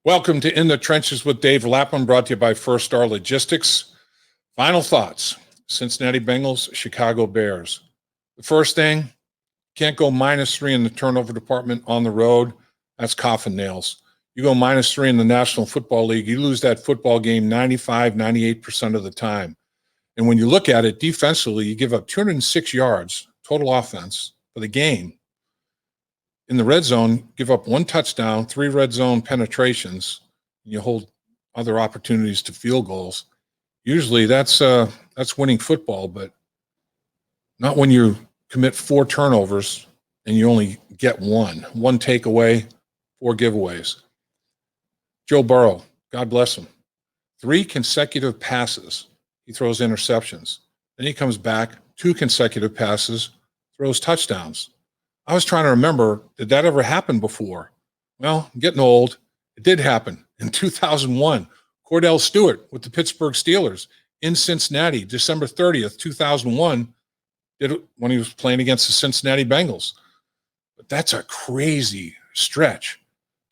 Welcome to In the Trenches with Dave Lapham, brought to you by First Star Logistics. Final thoughts: Cincinnati Bengals, Chicago Bears. The first thing, can't go -3 in the turnover department on the road. That's coffin nails. You go -3 in the National Football League, you lose that football game 95, 98% of the time. And when you look at it defensively, you give up 206 yards total offense for the game. In the red zone, give up 1 touchdown, 3 red zone penetrations, and you hold other opportunities to field goals. Usually that's winning football, but not when you commit 4 turnovers and you only get 1 takeaway, 4 giveaways. Joe Burrow, God bless him. 3 consecutive passes, he throws interceptions. Then he comes back, 2 consecutive passes, throws touchdowns. I was trying to remember, did that ever happen before? Well, I'm getting old. It did happen in 2001. Cordell Stewart with the Pittsburgh Steelers in Cincinnati, December 30th, 2001, did it when he was playing against the Cincinnati Bengals. But that's a crazy stretch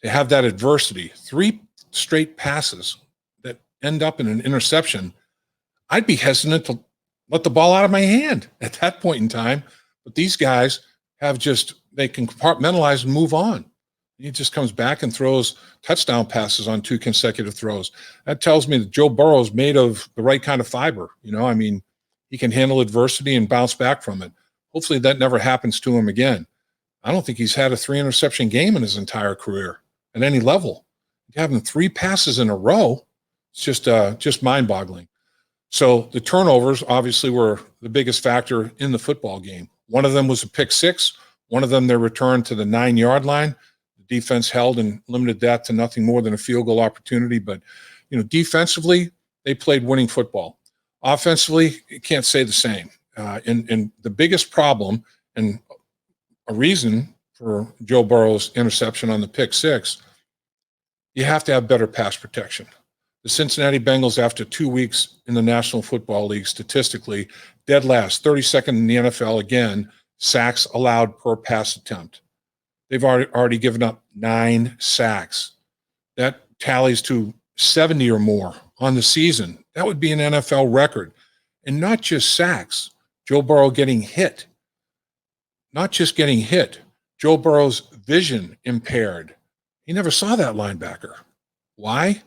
to have that adversity. 3 straight passes that end up in an interception. I'd be hesitant to let the ball out of my hand at that point in time. But these guys they can compartmentalize and move on. He just comes back and throws touchdown passes on 2 consecutive throws. That tells me that Joe Burrow is made of the right kind of fiber. He can handle adversity and bounce back from it. Hopefully that never happens to him again. I don't think he's had a 3 interception game in his entire career at any level. Having 3 passes in a row, it's just mind-boggling. So the turnovers obviously were the biggest factor in the football game. One of them was a pick 6. One of them, their return to the 9-yard line. The defense held and limited that to nothing more than a field goal opportunity. But, defensively, they played winning football. Offensively, you can't say the same. And the biggest problem and a reason for Joe Burrow's interception on the pick 6, you have to have better pass protection. The Cincinnati Bengals, after 2 weeks in the National Football League, statistically, dead last, 32nd in the NFL again, sacks allowed per pass attempt. They've already given up 9 sacks. That tallies to 70 or more on the season. That would be an NFL record. And not just sacks, Joe Burrow getting hit. Not just getting hit, Joe Burrow's vision impaired. He never saw that linebacker. Why?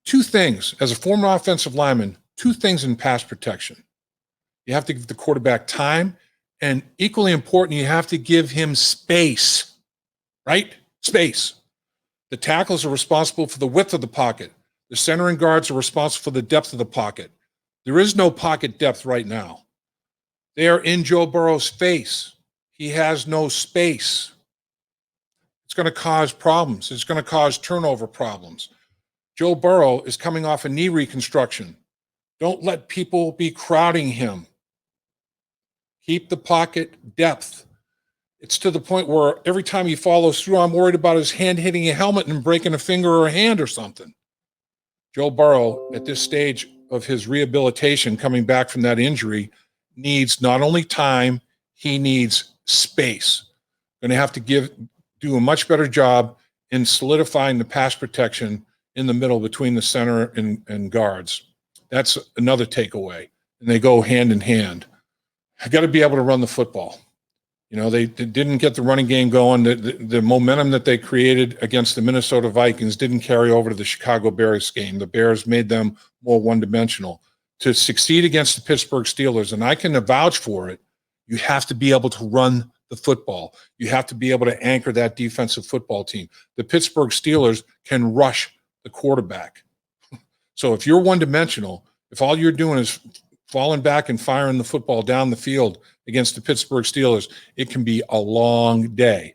2 things. As a former offensive lineman, 2 things in pass protection. You have to give the quarterback time, and equally important, you have to give him space, right? Space. The tackles are responsible for the width of the pocket. The center and guards are responsible for the depth of the pocket. There is no pocket depth right now. They are in Joe Burrow's face. He has no space. It's going to cause problems. It's going to cause turnover problems. Joe Burrow is coming off a knee reconstruction. Don't let people be crowding him. Keep the pocket depth. It's to the point where every time he follows through, I'm worried about his hand hitting a helmet and breaking a finger or a hand or something. Joe Burrow, at this stage of his rehabilitation, coming back from that injury, needs not only time, he needs space. Going to have to do a much better job in solidifying the pass protection in the middle between the center and guards. That's another takeaway. And they go hand in hand. I got to be able to run the football. They didn't get the running game going. The momentum that they created against the Minnesota Vikings didn't carry over to the Chicago Bears game. The Bears made them more one-dimensional. To succeed against the Pittsburgh Steelers, and I can vouch for it, you have to be able to run the football. You have to be able to anchor that defensive football team. The Pittsburgh Steelers can rush the quarterback. So if you're one-dimensional, if all you're doing is falling back and firing the football down the field against the Pittsburgh Steelers, it can be a long day.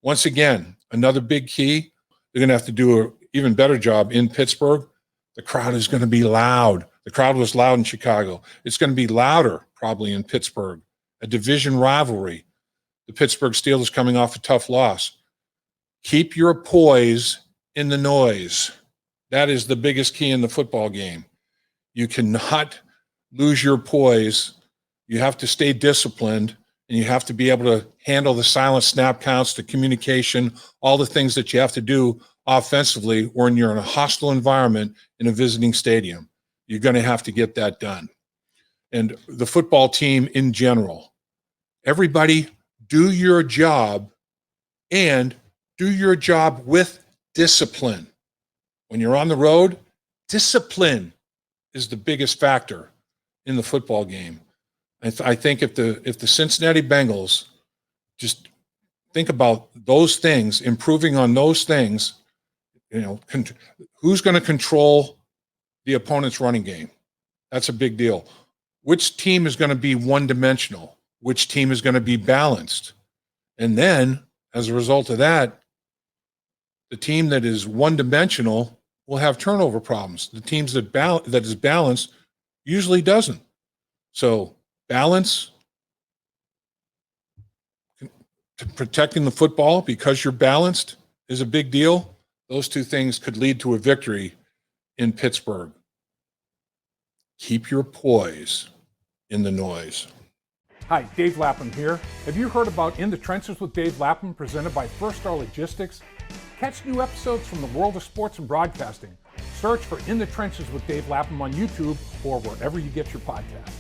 Once again, another big key, they're going to have to do an even better job in Pittsburgh. The crowd is going to be loud. The crowd was loud in Chicago. It's going to be louder probably in Pittsburgh, a division rivalry. The Pittsburgh Steelers coming off a tough loss. Keep your poise in the noise. That is the biggest key in the football game. You cannot lose your poise. You have to stay disciplined, and you have to be able to handle the silent snap counts, the communication, all the things that you have to do offensively when you're in a hostile environment in a visiting stadium. You're going to have to get that done. And the football team in general, everybody do your job, and do your job with discipline. When you're on the road, discipline is the biggest factor in the football game. I think if the Cincinnati Bengals just think about those things, improving on those things, who's going to control the opponent's running game? That's a big deal. Which team is going to be one-dimensional? Which team is going to be balanced? And then, as a result of that, the team that is one-dimensional will have turnover problems. The teams that is balanced usually doesn't. So balance, protecting the football because you're balanced is a big deal. Those two things could lead to a victory in Pittsburgh. Keep your poise in the noise. Hi, Dave Lapham here. Have you heard about In the Trenches with Dave Lapham, presented by First Star Logistics? Catch new episodes from the world of sports and broadcasting. Search for In the Trenches with Dave Lapham on YouTube or wherever you get your podcasts.